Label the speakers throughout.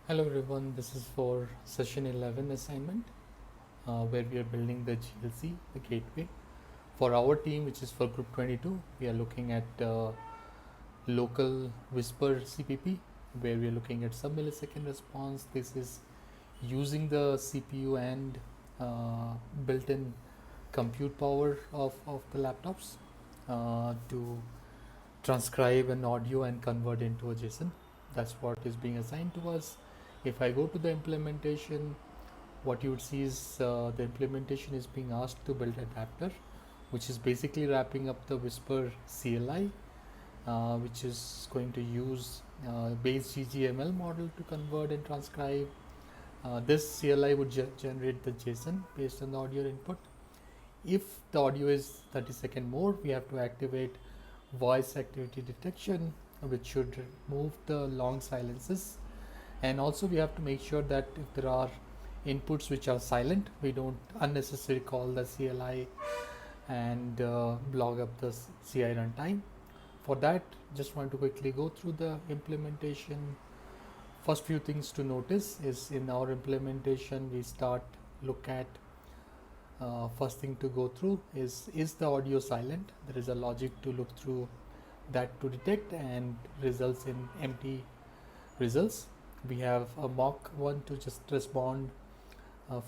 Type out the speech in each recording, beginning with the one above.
Speaker 1: Hello everyone, this is for session 11 assignment where we are building the GLC, the gateway. For our team, which is for group 22, we are looking at local Whisper.cpp where we are looking at sub-millisecond response. This is using the CPU and built-in compute power of the laptops to transcribe an audio and convert into a JSON. That's what is being assigned to us. If I go to the implementation, what you would see is the implementation is being asked to build adapter, which is basically wrapping up the Whisper CLI, which is going to use base GGML model to convert and transcribe. This CLI would generate the JSON based on the audio input. If the audio is 30-second more, we have to activate voice activity detection, which should remove the long silences. And also we have to make sure that if there are inputs which are silent, we don't unnecessarily call the CLI and log up the CI runtime. For that, just want to quickly go through the implementation. First few things to notice is in our implementation, we look at first thing to go through is the audio silent. There is a logic to look through that to detect and results in empty results. We have a mock one to just respond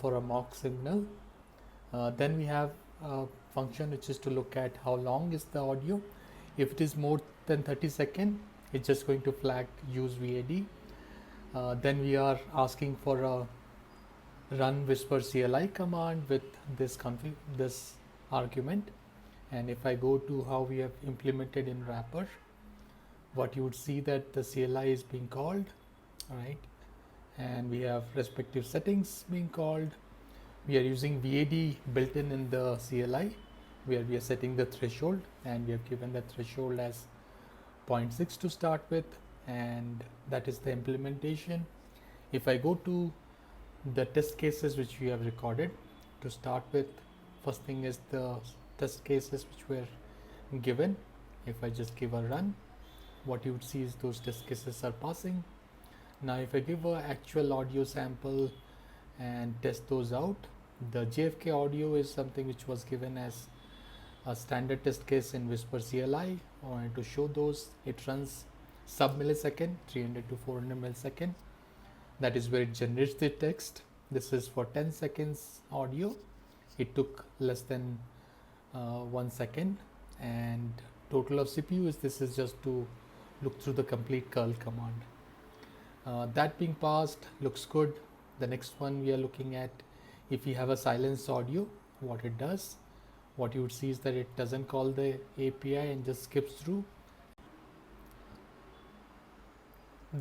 Speaker 1: for a mock signal. Then we have a function which is to look at how long is the audio. If it is more than 30 seconds, it's just going to flag use VAD. Then we are asking for a run Whisper CLI command with this argument. And if I go to how we have implemented in wrapper, what you would see that the CLI is being called, right? And we have respective settings being called. We are using VAD built in the CLI, where we are setting the threshold, and we have given the threshold as 0.6 to start with, and that is the implementation. If I go to the test cases which we have recorded to start with, first thing is the test cases which were given. If I just give a run, what you would see is those test cases are passing. Now if I give an actual audio sample and test those out, the JFK audio is something which was given as a standard test case in Whisper CLI. I wanted to show those. It runs sub-millisecond, 300 to 400 millisecond. That is where it generates the text. This is for 10 seconds audio. It took less than 1 second, and total of CPU is this is just to look through the complete curl command. That being passed looks good. The next one we are looking at, if we have a silence audio, what it does, what you would see is that it doesn't call the API and just skips through.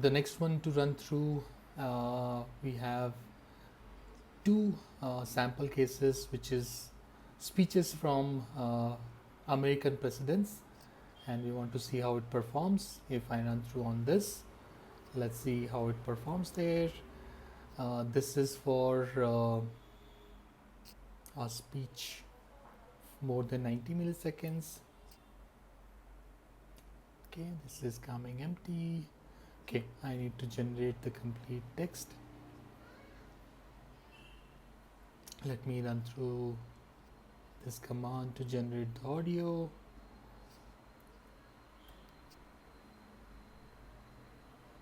Speaker 1: The next one to run through, we have two sample cases, which is speeches from American presidents, and we want to see how it performs. If I run through on this, let's see how it performs there. This is for a speech more than 90 milliseconds. Okay, this is coming empty. Okay, I need to generate the complete text. Let me run through this command to generate the audio.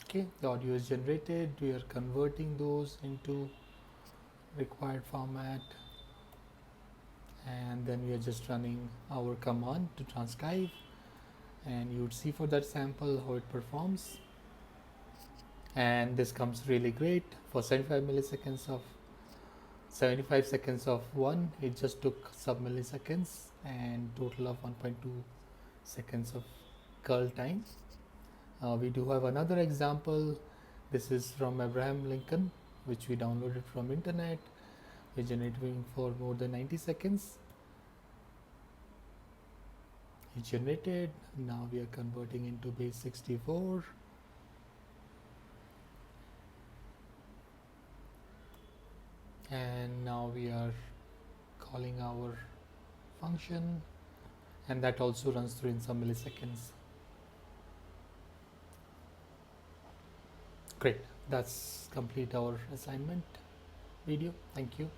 Speaker 1: Okay, the audio is generated. We are converting those into required format, and then we are just running our command to transcribe, and you would see for that sample how it performs. And this comes really great. For 75 seconds of one, it just took sub-milliseconds and total of 1.2 seconds of curl time. We do have another example. This is from Abraham Lincoln, which we downloaded from internet. We're generating for more than 90 seconds. It generated. Now we are converting into base 64. And now we are calling our function, and that also runs through in some milliseconds. Great. That's complete our assignment video. Thank you.